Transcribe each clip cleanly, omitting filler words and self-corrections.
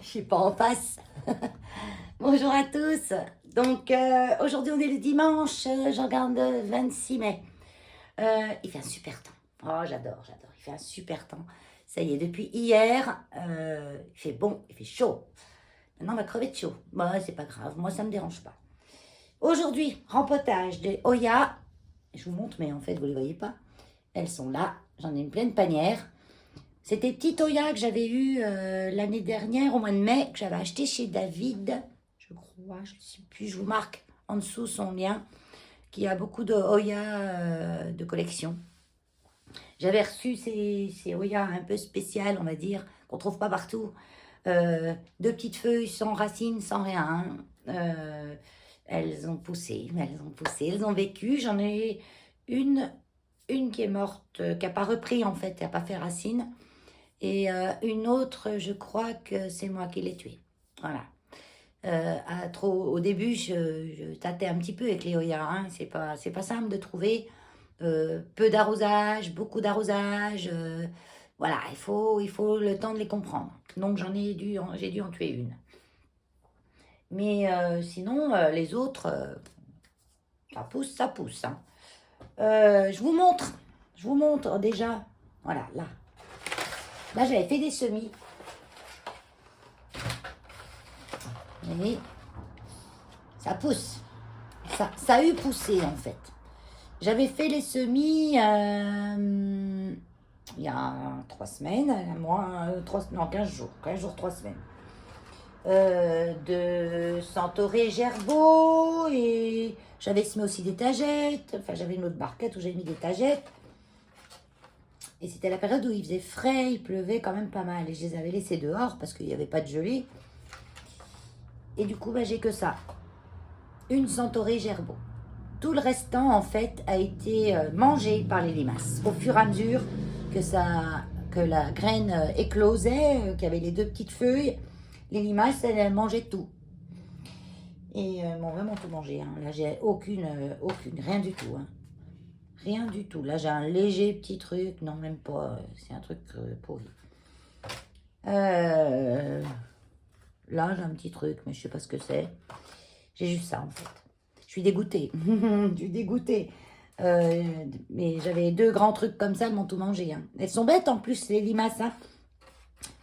Je suis pas en face. Bonjour à tous. Donc aujourd'hui on est le dimanche, je regarde le 26 mai. Il fait un super temps. Oh j'adore. Il fait un super temps. Ça y est, depuis hier, il fait bon, il fait chaud. Maintenant on va crever de chaud. Bon, c'est pas grave, moi ça me dérange pas. Aujourd'hui, rempotage des Oya. Je vous montre, mais en fait vous les voyez pas. Elles sont là. J'en ai une pleine panière. C'était petit Oya que j'avais eu l'année dernière, au mois de mai, que j'avais acheté chez David. Je crois, je ne sais plus, je vous marque en dessous son lien, qui a beaucoup de Oya de collection. J'avais reçu ces Oya un peu spéciales, on va dire, qu'on ne trouve pas partout. Deux petites feuilles sans racines, sans rien. Elles ont poussé, elles ont vécu. J'en ai une qui est morte, qui n'a pas repris en fait, qui n'a pas fait racine. Et une autre, je crois que c'est moi qui l'ai tuée. Voilà. Au début, je tâtais un petit peu avec les Oya. Hein. C'est pas simple de trouver peu d'arrosage, beaucoup d'arrosage. Voilà, il faut le temps de les comprendre. Donc j'ai dû en tuer une. Mais sinon, les autres, ça pousse. Hein. Je vous montre déjà. Voilà, là. Là, j'avais fait des semis. Et ça pousse. Ça a eu poussé, en fait. J'avais fait les semis il y a 3 semaines, non, 15 jours. 15 jours, 3 semaines. De Centauré Gerbeau, et j'avais semé aussi des tagettes. Enfin, j'avais une autre barquette où j'avais mis des tagettes. Et c'était la période où il faisait frais, il pleuvait quand même pas mal. Et je les avais laissés dehors parce qu'il n'y avait pas de gelée. Et du coup, j'ai que ça. Une Centauré Gerbeau. Tout le restant, en fait, a été mangé par les limaces. Au fur et à mesure que la graine éclosait, qu'il y avait les deux petites feuilles, les limaces, elles mangeaient tout. Et m'ont vraiment tout mangé. Hein. Là, j'ai aucune, rien du tout. Hein. Rien du tout. Là, j'ai un léger petit truc. Non, même pas. C'est un truc pourri. Là, j'ai un petit truc, mais je sais pas ce que c'est. J'ai juste ça, en fait. Je suis dégoûtée. Je suis dégoûtée. Mais j'avais 2 grands trucs comme ça, elles m'ont tout mangé. Hein. Elles sont bêtes, en plus, les limaces. Hein.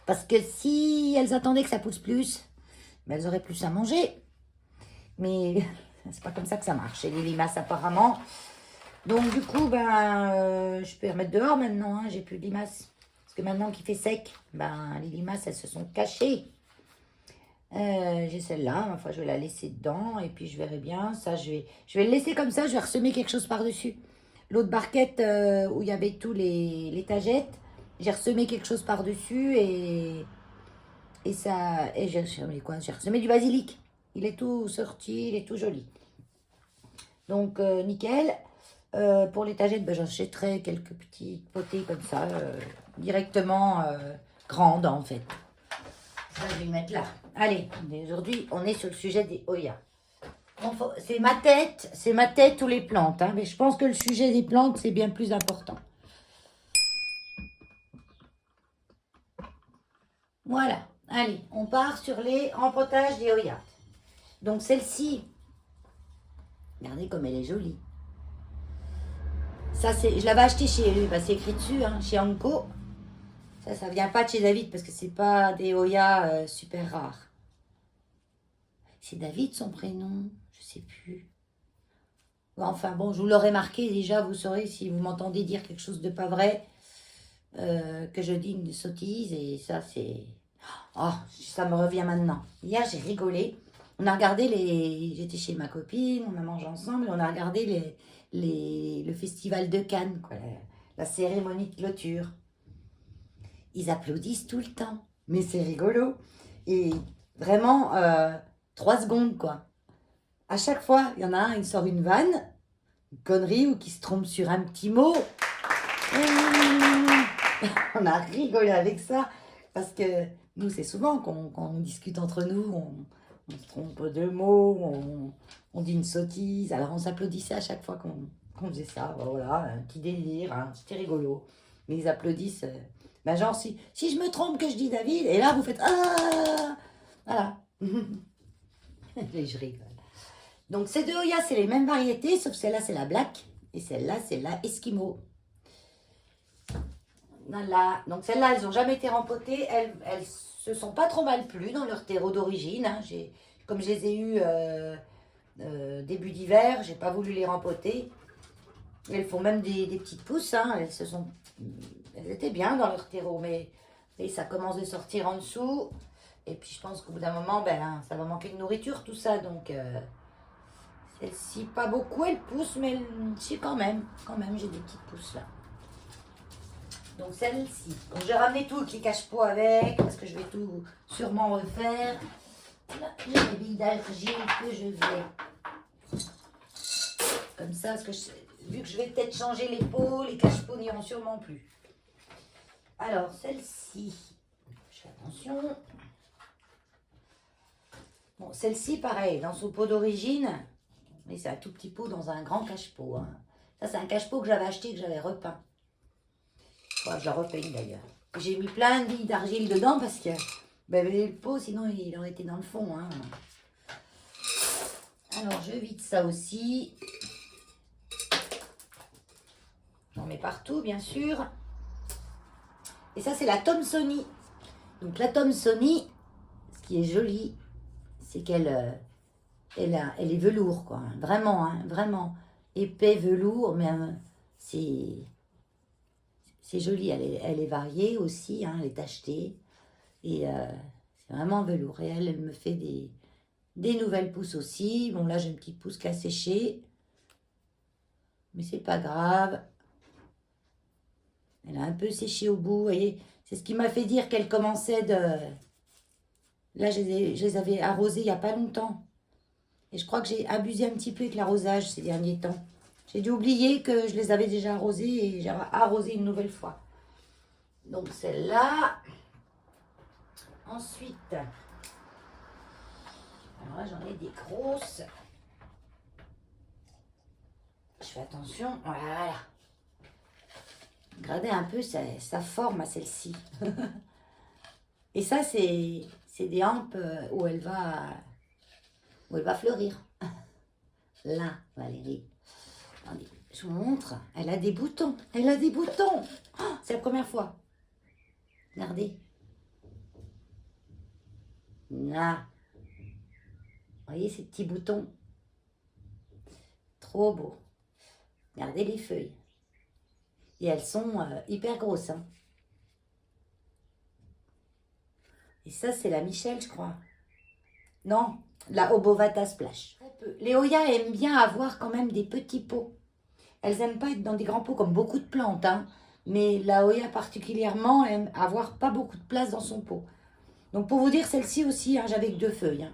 Parce que si elles attendaient que ça pousse plus, elles auraient plus à manger. Mais c'est pas comme ça que ça marche. Et les limaces, apparemment... Donc du coup, je peux les remettre dehors maintenant, hein, j'ai plus de limaces. Parce que maintenant qu'il fait sec, les limaces, elles se sont cachées. J'ai celle-là, enfin je vais la laisser dedans, et puis je verrai bien. Ça, je vais le laisser comme ça, je vais ressemer quelque chose par-dessus. L'autre barquette où il y avait tous les tagettes, j'ai ressemé quelque chose par-dessus, et j'ai ressemé quoi? J'ai ressemé du basilic. Il est tout sorti, il est tout joli. Donc nickel. Pour les tagettes, j'achèterai quelques petites potées comme ça, directement grandes en fait. Ça, je vais les mettre là. Allez, aujourd'hui, on est sur le sujet des Oya. C'est ma tête ou les plantes, hein, mais je pense que le sujet des plantes, c'est bien plus important. Voilà, allez, on part sur les rempotages des Oya. Donc celle-ci, regardez comme elle est jolie. Ça, je l'avais acheté chez lui, c'est écrit dessus, hein, chez Anko. Ça vient pas de chez David parce que c'est pas des Oya super rares. C'est David son prénom, je sais plus. Enfin bon, je vous l'aurais marqué déjà, vous saurez si vous m'entendez dire quelque chose de pas vrai, que je dis une sottise, et ça c'est... Oh, ça me revient maintenant. Hier j'ai rigolé, on a regardé J'étais chez ma copine, on a mangé ensemble, on a regardé le festival de Cannes, quoi, la cérémonie de clôture. Ils applaudissent tout le temps, mais c'est rigolo. Et vraiment, 3 secondes, quoi. À chaque fois, il y en a un, il sort une vanne, une connerie, ou qui se trompe sur un petit mot. On a rigolé avec ça, parce que nous, c'est souvent quand on discute entre nous, on se trompe de mots, on dit une sottise. Alors, on s'applaudissait à chaque fois qu'on faisait ça. Voilà, un petit délire, hein, c'était rigolo. Mais ils applaudissent... genre, si je me trompe que je dis David, et là, vous faites « Ah !» Voilà. Je rigole. Donc ces deux Hoya, c'est les mêmes variétés, sauf celle-là, c'est la Black. Et celle-là, c'est la Eskimo. Voilà. Donc celles-là, elles n'ont jamais été rempotées. Elles se sont pas trop mal plues dans leur terreau d'origine. Hein. Comme je les ai eues début d'hiver, j'ai pas voulu les rempoter. Elles font même des petites pousses. Hein. Elles étaient bien dans leur terreau, mais et ça commence de sortir en dessous. Et puis je pense qu'au bout d'un moment, ben, ça va manquer de nourriture, tout ça. Donc celle-ci, pas beaucoup, elle pousse, mais si quand même, j'ai des petites pousses là. Donc celle-ci. Donc je vais ramener tout avec les cache-pots avec, parce que je vais tout sûrement refaire. Là, j'ai des billes d'argile que je vais. Comme ça, parce que vu que je vais peut-être changer les pots, les cache-pots n'iront sûrement plus. Alors, celle-ci, je fais attention. Bon, celle-ci, pareil, dans son pot d'origine, mais c'est un tout petit pot dans un grand cache-pot. Hein. Ça, c'est un cache-pot que j'avais acheté, que j'avais repeint. Je la repeigne d'ailleurs. J'ai mis plein de billes d'argile dedans parce que le pot, sinon il aurait été dans le fond. Hein. Alors, je vide ça aussi. J'en mets partout, bien sûr. Et ça, c'est la Thomsonii. Donc, la Thomsonii, ce qui est joli, c'est qu'elle elle est velours, quoi. Vraiment, hein, vraiment épais velours, mais c'est joli. Elle est variée aussi, hein, elle est tachetée. Et c'est vraiment velours. Et elle me fait des nouvelles pousses aussi. Bon, là, j'ai une petite pousse qui a séché. Mais c'est pas grave. Elle a un peu séché au bout, vous voyez. C'est ce qui m'a fait dire qu'elle commençait de... Là, je les avais arrosées il n'y a pas longtemps. Et je crois que j'ai abusé un petit peu avec l'arrosage ces derniers temps. J'ai dû oublier que je les avais déjà arrosées et j'ai arrosé une nouvelle fois. Donc celle-là. Ensuite, alors là, j'en ai des grosses. Je fais attention, voilà. Regardez un peu sa forme à celle-ci. Et ça, c'est des hampes où elle va fleurir. Là, Valérie. Attendez, je vous montre. Elle a des boutons. Elle a des boutons. Oh, c'est la première fois. Regardez. Là. Vous voyez ces petits boutons? Trop beau. Regardez les feuilles. Et elles sont hyper grosses. Hein. Et ça, c'est la Michel, je crois. Non, la Obovata Splash. Les Hoya aiment bien avoir quand même des petits pots. Elles n'aiment pas être dans des grands pots comme beaucoup de plantes. Hein. Mais la Hoya particulièrement aime avoir pas beaucoup de place dans son pot. Donc pour vous dire, celle-ci aussi, hein, j'avais que 2 feuilles. Hein.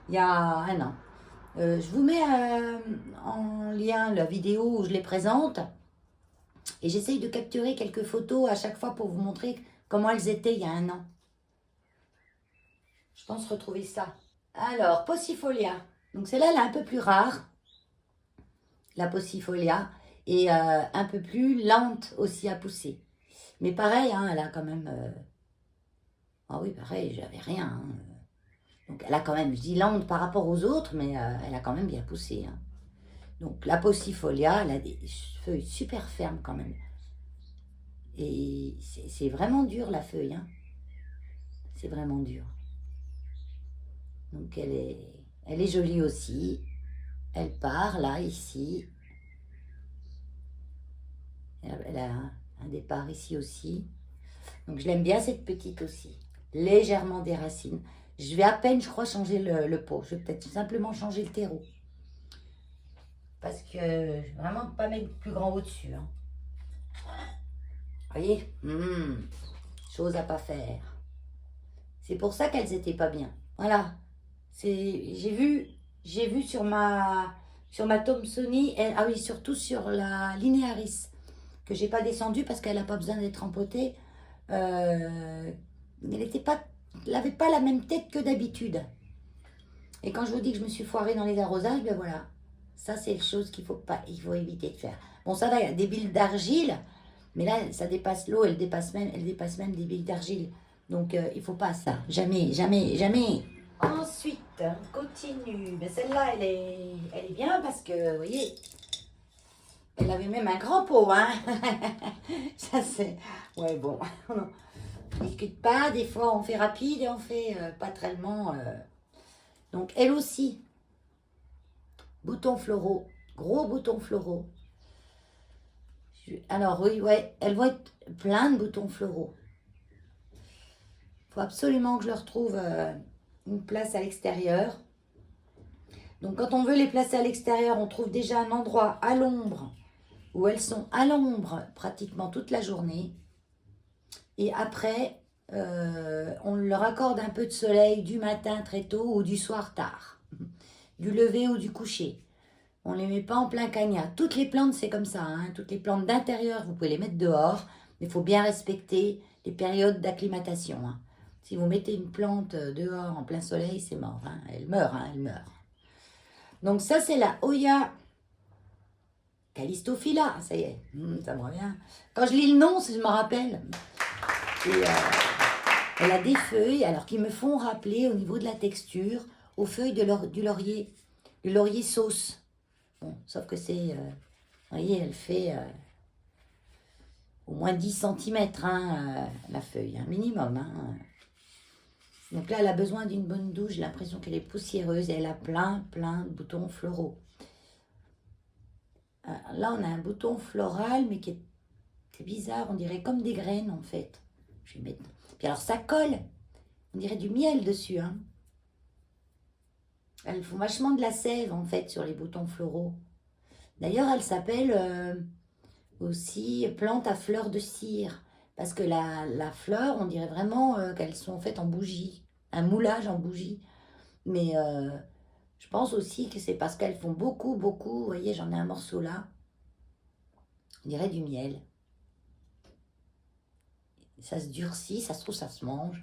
Il y a un an. Je vous mets en lien la vidéo où je les présente. Et j'essaye de capturer quelques photos à chaque fois pour vous montrer comment elles étaient il y a un an. Je pense retrouver ça. Alors, Possifolia. Donc celle-là, elle est un peu plus rare. La Possifolia. Et un peu plus lente aussi à pousser. Mais pareil, hein, elle a quand même... Ah oui, pareil, j'avais rien. Hein. Donc elle a quand même, je dis lente par rapport aux autres, mais elle a quand même bien poussé. Hein. Donc la Possifolia, elle a des feuilles super fermes quand même. Et c'est vraiment dur la feuille. Hein. C'est vraiment dur. Donc elle est jolie aussi. Elle part là, ici. Elle a un départ ici aussi. Donc je l'aime bien cette petite aussi. Légèrement des racines. Je vais à peine, je crois, changer le pot. Je vais peut-être simplement changer le terreau. Parce que je vais vraiment pas mettre plus grand au-dessus. Hein. Vous voyez, chose à pas faire. C'est pour ça qu'elles étaient pas bien. Voilà. J'ai vu sur ma Thomsonii, ah oui, surtout sur la Linearis, que j'ai pas descendu parce qu'elle n'a pas besoin d'être empotée. Elle n'avait pas la même tête que d'habitude. Et quand je vous dis que je me suis foirée dans les arrosages, ben voilà. Ça, c'est une chose qu'il faut éviter de faire. Bon, ça va, il y a des billes d'argile, mais là, ça dépasse l'eau, elle dépasse même des billes d'argile. Donc, il ne faut pas ça. Jamais, jamais, jamais. Ensuite, on continue. Mais celle-là, elle est bien parce que, vous voyez, elle avait même un grand pot, hein. Ça, c'est... Ouais, bon, on ne discute pas. Des fois, on fait rapide et on fait pas tellement... Donc, elle aussi, boutons floraux, gros boutons floraux. Alors, oui, ouais, elles vont être plein de boutons floraux. Il faut absolument que je leur trouve une place à l'extérieur. Donc, quand on veut les placer à l'extérieur, on trouve déjà un endroit à l'ombre où elles sont à l'ombre pratiquement toute la journée. Et après, on leur accorde un peu de soleil du matin très tôt ou du soir tard, du lever ou du coucher. On ne les met pas en plein cagnat. Toutes les plantes, c'est comme ça. Hein. Toutes les plantes d'intérieur, vous pouvez les mettre dehors, mais il faut bien respecter les périodes d'acclimatation. Hein. Si vous mettez une plante dehors en plein soleil, c'est mort. Hein. Elle meurt, elle meurt. Donc ça, c'est la Hoya Callistophila. Ça y est, ça me revient. Quand je lis le nom, je me rappelle. Et elle a des feuilles, alors qui me font rappeler au niveau de la texture aux feuilles du laurier sauce. Bon, sauf que c'est, vous voyez, elle fait au moins 10 cm la feuille, un minimum. Hein. Donc là, elle a besoin d'une bonne douche. J'ai l'impression qu'elle est poussiéreuse et elle a plein de boutons floraux. Là, on a un bouton floral, mais qui est bizarre. On dirait comme des graines, en fait. Je vais mettre... Puis alors, ça colle. On dirait du miel dessus. Hein. Elles font vachement de la sève, en fait, sur les boutons floraux. D'ailleurs, elle s'appelle aussi plante à fleurs de cire. Parce que la fleur, on dirait vraiment qu'elles sont faites en bougie. Un moulage en bougie. Mais je pense aussi que c'est parce qu'elles font beaucoup. Vous voyez, j'en ai un morceau là. On dirait du miel. Ça se durcit, ça se trouve, ça se mange.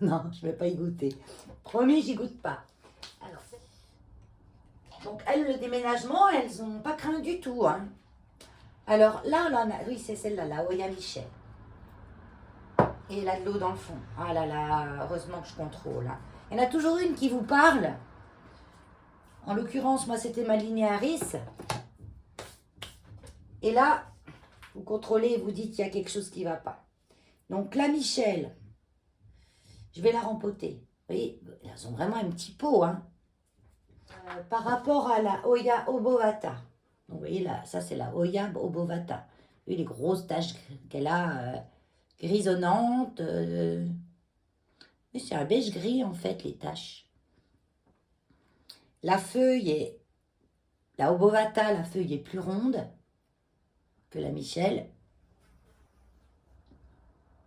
Non, je ne vais pas y goûter. Promis, j'y goûte pas. Alors, donc, elles, le déménagement, elles n'ont pas craint du tout. Hein. Alors là, oui, c'est celle-là, la Hoya Michel. Et elle a de l'eau dans le fond. Ah là là, heureusement que je contrôle. Hein. Il y en a toujours une qui vous parle. En l'occurrence, moi, c'était ma linéaris. Et là, vous contrôlez et vous dites qu'il y a quelque chose qui ne va pas. Donc, la Michel, je vais la rempoter. Vous voyez, elles ont vraiment un petit pot. Hein. Par rapport à la Hoya obovata. Donc, vous voyez, là, ça, c'est la Hoya obovata. Vous voyez les grosses taches qu'elle a, grisonnantes. C'est un beige gris, en fait, les taches. La feuille est... La obovata, la feuille est plus ronde que la Michel.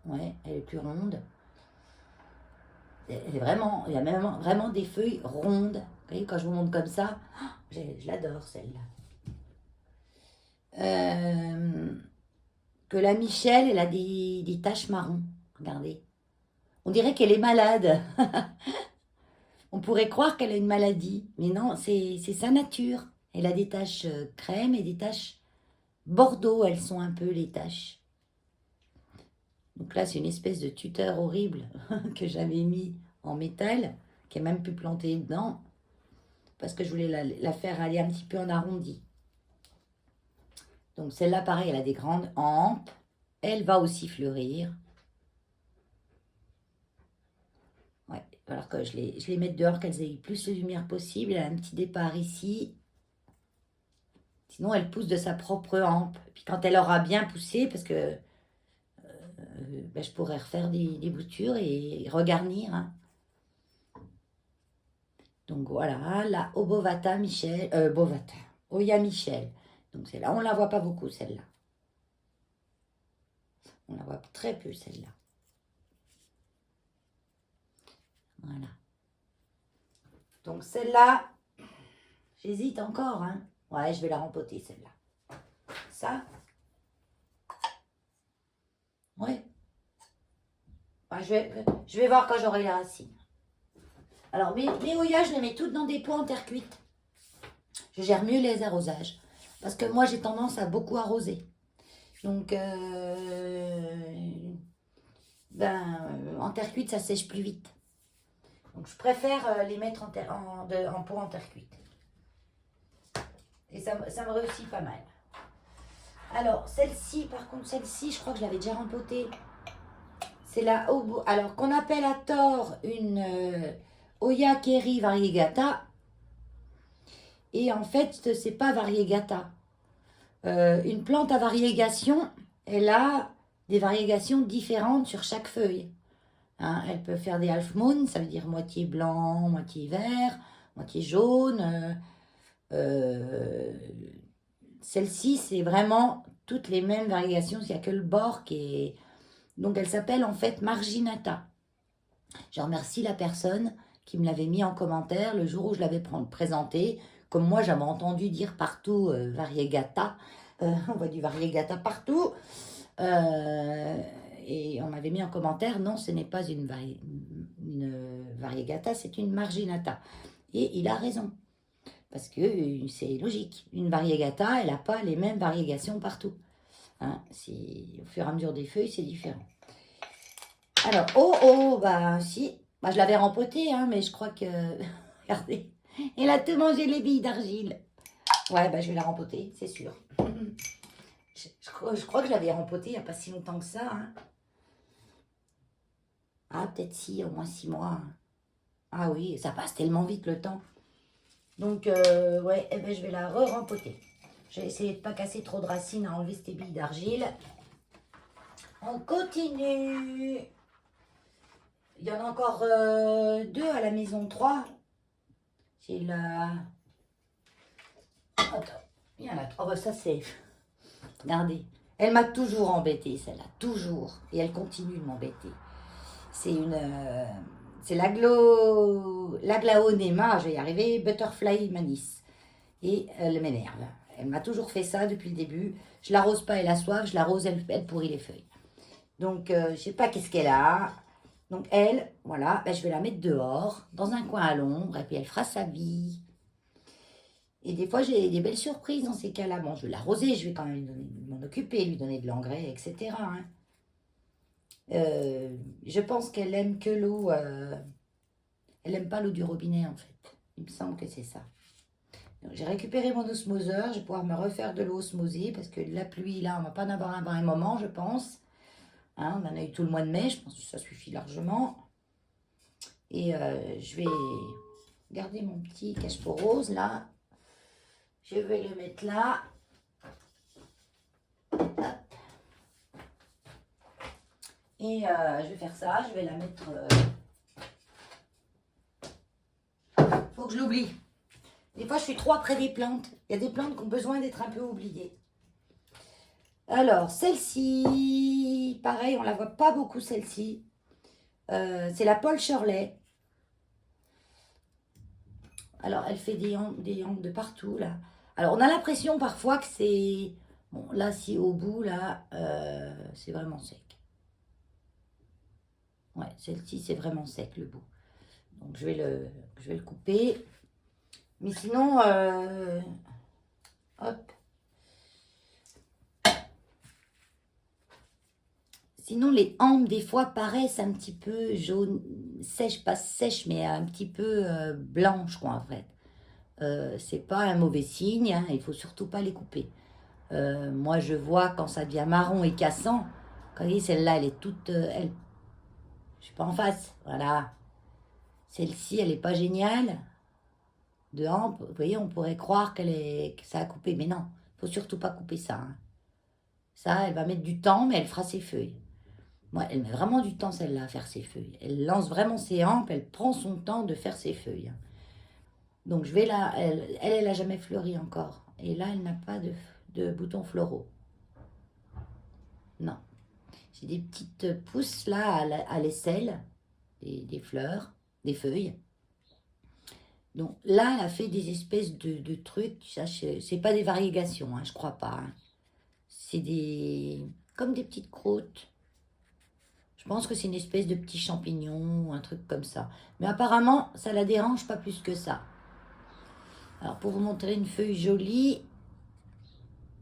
Ouais, elle est plus ronde. Elle est vraiment, il y a même vraiment des feuilles rondes. Vous voyez, quand je vous montre comme ça, je l'adore celle-là. Que la Michel, elle a des taches marron. Regardez. On dirait qu'elle est malade. On pourrait croire qu'elle a une maladie. Mais non, c'est sa nature. Elle a des taches crème et des taches bordeaux. Elles sont un peu les taches. Donc là, c'est une espèce de tuteur horrible que j'avais mis en métal, qui est même pu planter dedans, parce que je voulais la faire aller un petit peu en arrondi. Donc celle-là, pareil, elle a des grandes hampes. Elle va aussi fleurir. Ouais, alors que je les mette dehors, qu'elles aient plus de lumière possible. Elle a un petit départ ici. Sinon, elle pousse de sa propre hampe. Puis quand elle aura bien poussé, parce que je pourrais refaire des boutures et regarnir. Hein. Donc voilà, la Obovata Michel, Hoya Michel. Donc c'est là, on ne la voit pas beaucoup celle-là. On la voit très peu celle-là. Voilà. Donc celle-là, j'hésite encore. Hein. Ouais, je vais la rempoter celle-là. Ça. Ouais. Ouais, je vais voir quand j'aurai les racines. Alors mes Hoya, je les mets toutes dans des pots en terre cuite. Je gère mieux les arrosages. Parce que moi, j'ai tendance à beaucoup arroser. Donc, en terre cuite, ça sèche plus vite. Donc je préfère les mettre en pot en terre cuite. Et ça me réussit pas mal. Alors, celle-ci, par contre, celle-ci, je crois que je l'avais déjà rempotée. C'est la alors qu'on appelle à tort une Oya Keri variegata. Et en fait, c'est pas variegata. Une plante à variégation, elle a des variégations différentes sur chaque feuille. Hein, elle peut faire des half moon, ça veut dire moitié blanc, moitié vert, moitié jaune. Celle-ci, c'est vraiment toutes les mêmes variations, il n'y a que le bord qui est... Donc elle s'appelle en fait Marginata. Je remercie la personne qui me l'avait mis en commentaire le jour où je l'avais présenté. Comme moi, j'avais entendu dire partout variegata. On voit du variegata partout. Et on m'avait mis en commentaire, non, ce n'est pas une variegata, c'est une marginata. Et il a raison. Parce que c'est logique. Une variegata, elle n'a pas les mêmes variégations partout. Hein, au fur et à mesure des feuilles, c'est différent. Alors, bah si. Bah, je l'avais rempoté, hein, mais je crois que... Regardez, elle a tout mangé les billes d'argile. Ouais, bah je vais la rempoter, c'est sûr. Je crois que je l'avais rempoté il n'y a pas si longtemps que ça. Hein. Ah, peut-être si, au moins 6 mois. Hein. Ah oui, ça passe tellement vite le temps. Donc, ouais, eh ben, je vais la rempoter. Je vais essayer de ne pas casser trop de racines à enlever ces billes d'argile. On continue. Il y en a encore 2 à la maison, 3. J'ai la... Attends, il y en a 3. Oh, bah, ça c'est... Regardez. Elle m'a toujours embêtée, celle-là. Toujours. Et elle continue de m'embêter. C'est une... c'est l'aglaonema, je vais y arriver, Butterfly Manis. Et elle m'énerve. Elle m'a toujours fait ça depuis le début. Je l'arrose pas, elle a soif. Je l'arrose, elle pourrit les feuilles. Donc, je sais pas qu'est-ce qu'elle a. Donc, elle, voilà, ben, je vais la mettre dehors, dans un coin à l'ombre, et puis elle fera sa vie. Et des fois, j'ai des belles surprises dans ces cas-là. Bon, je vais l'arroser, je vais quand même m'en occuper, lui donner de l'engrais, etc. Hein. Je pense qu'elle aime que l'eau. Elle aime pas l'eau du robinet, en fait. Il me semble que c'est ça. J'ai récupéré mon osmoseur, je vais pouvoir me refaire de l'eau osmosée, parce que la pluie, là, on va pas en avoir un vrai moment, je pense. Hein, on en a eu tout le mois de mai, je pense que ça suffit largement. Et je vais garder mon petit cache-pot rose, là. Je vais le mettre là. Hop. Et je vais faire ça, je vais la mettre... Faut que je l'oublie. Des fois, je suis trop après des plantes. Il y a des plantes qui ont besoin d'être un peu oubliées. Alors, celle-ci, pareil, on la voit pas beaucoup, celle-ci. C'est la Paul Shirley. Alors, elle fait des angles de partout, là. Alors, on a l'impression parfois que c'est... Bon, là, si au bout, là, c'est vraiment sec. Ouais, celle-ci, c'est vraiment sec, le bout. Donc, je vais le couper. Mais sinon, hop. Sinon, les hampes, des fois, paraissent un petit peu jaune, sèches, pas sèches, mais un petit peu blanches, quoi, en fait. C'est pas un mauvais signe, hein, il faut surtout pas les couper. Moi, je vois quand ça devient marron et cassant. Quand vous voyez, celle-là, elle est toute... je suis pas en face, voilà. Celle-ci, elle est pas géniale. De hampe, vous voyez, on pourrait croire que ça a coupé, mais non, faut surtout pas couper ça. Hein. Ça, elle va mettre du temps, mais elle fera ses feuilles. Moi, elle met vraiment du temps, celle-là, à faire ses feuilles. Elle lance vraiment ses hampes, elle prend son temps de faire ses feuilles. Hein. Donc, je vais là, elle a jamais fleuri encore. Et là, elle n'a pas de boutons floraux. Non. J'ai des petites pousses là à l'aisselle, des fleurs, des feuilles. Donc là, elle a fait des espèces de trucs, ça, c'est pas des variégations, hein, je crois pas. Hein. C'est comme des petites croûtes. Je pense que c'est une espèce de petit champignon ou un truc comme ça. Mais apparemment, ça la dérange pas plus que ça. Alors, pour vous montrer une feuille jolie,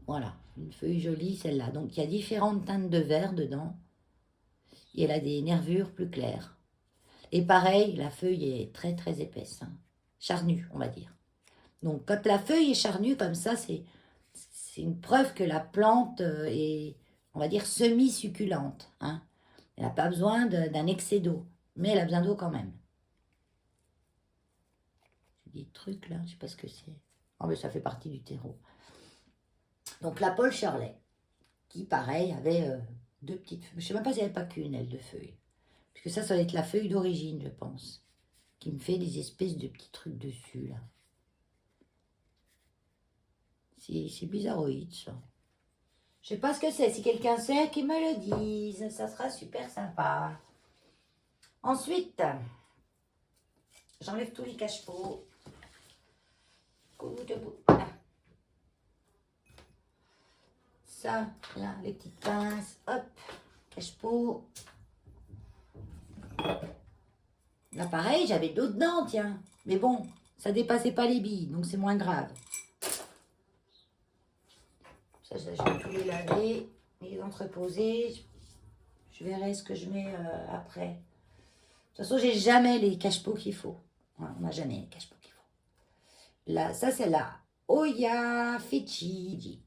voilà, une feuille jolie, celle-là. Donc, il y a différentes teintes de vert dedans. Et elle a des nervures plus claires. Et pareil, la feuille est très très épaisse, hein. Charnue, on va dire. Donc quand la feuille est charnue comme ça, c'est une preuve que la plante est, on va dire, semi-succulente, hein. Elle n'a pas besoin d'un excès d'eau, mais elle a besoin d'eau quand même. Des trucs là, je ne sais pas ce que c'est. Oh, mais ça fait partie du terreau. Donc la Paul Shirley, qui pareil avait deux petites feuilles. Je ne sais même pas s'il n'y avait pas qu'une aile de feuille. Parce que ça doit être la feuille d'origine, je pense. Qui me fait des espèces de petits trucs dessus là. C'est bizarroïde ça. Je sais pas ce que c'est. Si quelqu'un sait, qu'il me le dise. Ça sera super sympa. Ensuite, j'enlève tous les cache-pots. Ça, là, les petites pinces. Hop, cache-pot. Là, pareil, j'avais d'autres dents, tiens. Mais bon, ça dépassait pas les billes, donc c'est moins grave. Ça, je vais tous les laver, les entreposer. Je verrai ce que je mets après. De toute façon, j'ai jamais les cache-pots qu'il faut. Ouais, on n'a jamais les cache-pots qu'il faut. Là, ça, c'est la Oya Fichi.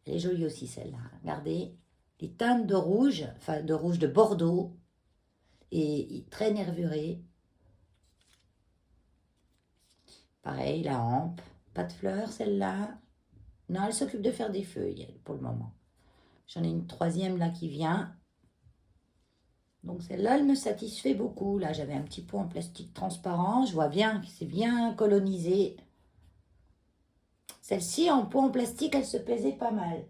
Elle est jolie aussi, celle-là. Regardez. Les teintes de rouge, enfin de rouge de Bordeaux. Et très nervurée. Pareil, la hampe. Pas de fleurs, celle-là. Non, elle s'occupe de faire des feuilles, elle, pour le moment. J'en ai une troisième là qui vient. Donc celle-là, elle me satisfait beaucoup. Là, j'avais un petit pot en plastique transparent. Je vois bien que c'est bien colonisé. Celle-ci, en pot en plastique, elle se pesait pas mal.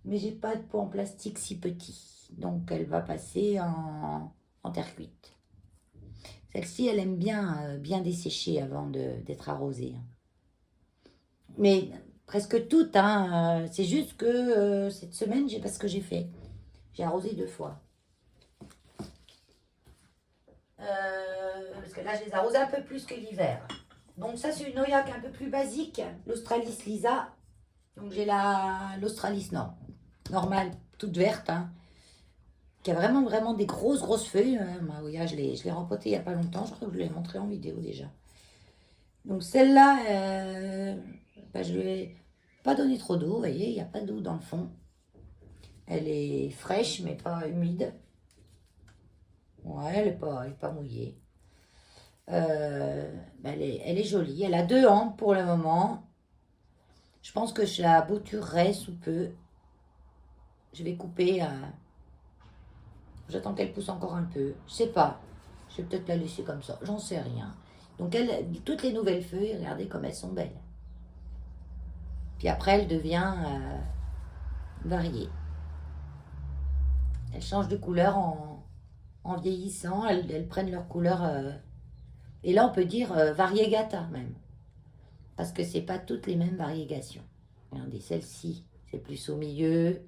Mais j'ai pas de pot en plastique si petit. Donc elle va passer en terre cuite. Celle-ci, elle aime bien, bien dessécher avant d'être arrosée. Mais presque toutes, hein. C'est juste que cette semaine, j'ai pas ce que j'ai fait. J'ai arrosé 2 fois. Parce que là, je les arrose un peu plus que l'hiver. Donc ça, c'est une Oyak un peu plus basique, l'Australis Lisa. Donc j'ai l'Australis normale, toute verte, hein, qui a vraiment, vraiment des grosses feuilles. Ma Oya, je l'ai rempotée il n'y a pas longtemps. Je crois que je l'ai montré en vidéo déjà. Donc celle-là, je ne lui ai pas donné trop d'eau. Vous voyez, il n'y a pas d'eau dans le fond. Elle est fraîche, mais pas humide. Ouais, elle n'est pas mouillée. Elle est jolie. Elle a 2 hampes pour le moment. Je pense que je la bouturerai sous peu. Je vais couper. J'attends qu'elle pousse encore un peu. Je sais pas. Je vais peut-être la laisser comme ça. J'en sais rien. Donc toutes les nouvelles feuilles, regardez comme elles sont belles. Puis après, elle devient variée. Elles changent de couleur en vieillissant. Elles prennent leur couleur. Et là, on peut dire variegata même. Parce que c'est pas toutes les mêmes variégations. Regardez, celle-ci, c'est plus au milieu.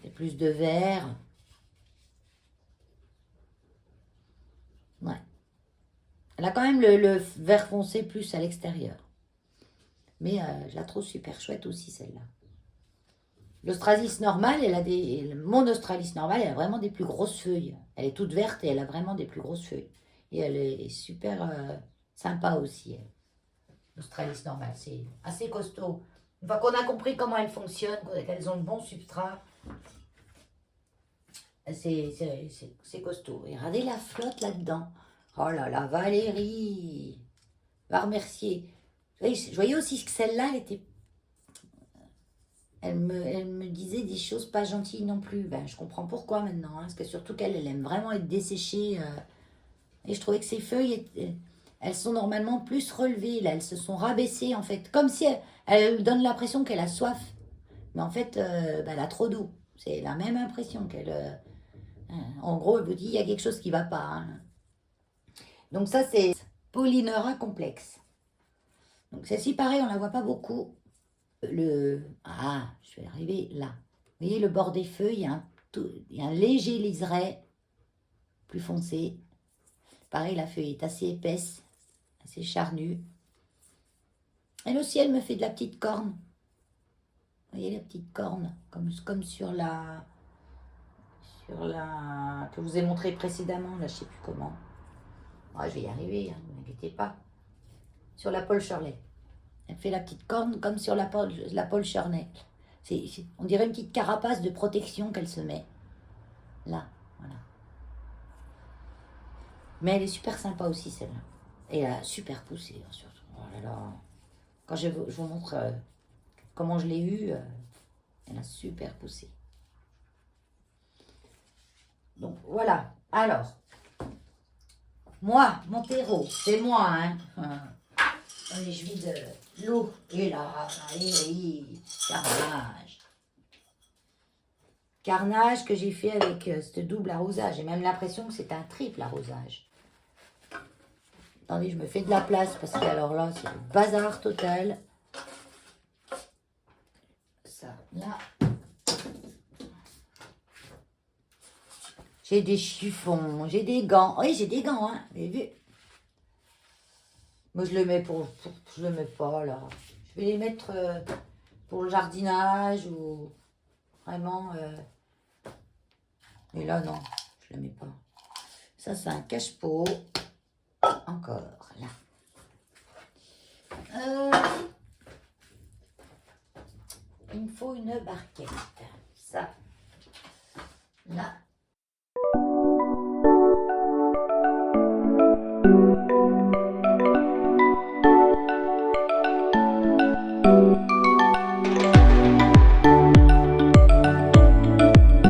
C'est plus de vert. Ouais. Elle a quand même le vert foncé plus à l'extérieur. Mais je la trouve super chouette aussi, celle-là. L'Australis normale, mon Australis normale, elle a vraiment des plus grosses feuilles. Elle est toute verte et elle a vraiment des plus grosses feuilles. Et elle est super sympa aussi, elle. L'Australis normale, c'est assez costaud. Une fois qu'on a compris comment elles fonctionnent, qu'elles ont le bon substrat, c'est costaud. Et regardez la flotte là-dedans. Oh là là, Valérie, va remercier. Je voyais aussi que celle-là, elle me disait des choses pas gentilles non plus. Ben, je comprends pourquoi maintenant. Hein, parce que surtout elle aime vraiment être desséchée. Et je trouvais que ses feuilles, elles sont normalement plus relevées. Là, elles se sont rabaissées en fait. Comme si elle donne l'impression qu'elle a soif. Mais en fait, elle a trop d'eau. C'est la même impression qu'elle... en gros, elle vous dit, il y a quelque chose qui ne va pas. Hein. Donc ça, c'est Polynera complexe. Donc celle-ci, pareil, on ne la voit pas beaucoup. Je vais arriver là. Vous voyez le bord des feuilles, il y a un léger liseré plus foncé. Pareil, la feuille est assez épaisse, assez charnue. Elle aussi, elle me fait de la petite corne. Vous voyez la petite corne, comme sur la sur la que je vous ai montré précédemment, là je sais plus comment. Ouais, je vais y arriver, hein, ne vous inquiétez pas. Sur la Paul Shirley. Elle fait la petite corne comme sur la Paul Shirley. On dirait une petite carapace de protection qu'elle se met. Là, voilà. Mais elle est super sympa aussi celle-là. Et elle a super poussé, hein, surtout. Oh là là. Quand je vous montre comment je l'ai eue, elle a super poussé. Donc voilà. Alors, moi, mon terreau, c'est moi, hein. Allez, je vide l'eau. Et là, carnage. Carnage que j'ai fait avec ce double arrosage. J'ai même l'impression que c'est un triple arrosage. Attendez, je me fais de la place parce que alors là, c'est le bazar total. Ça, là. J'ai des chiffons, j'ai des gants. Oui, j'ai des gants, hein. Vous avez vu? Moi, je les mets je les mets pas là. Je vais les mettre pour le jardinage ou vraiment. Mais là, non, je les mets pas. Ça, c'est un cache-pot. Encore, là. Il me faut une barquette. Ça, là.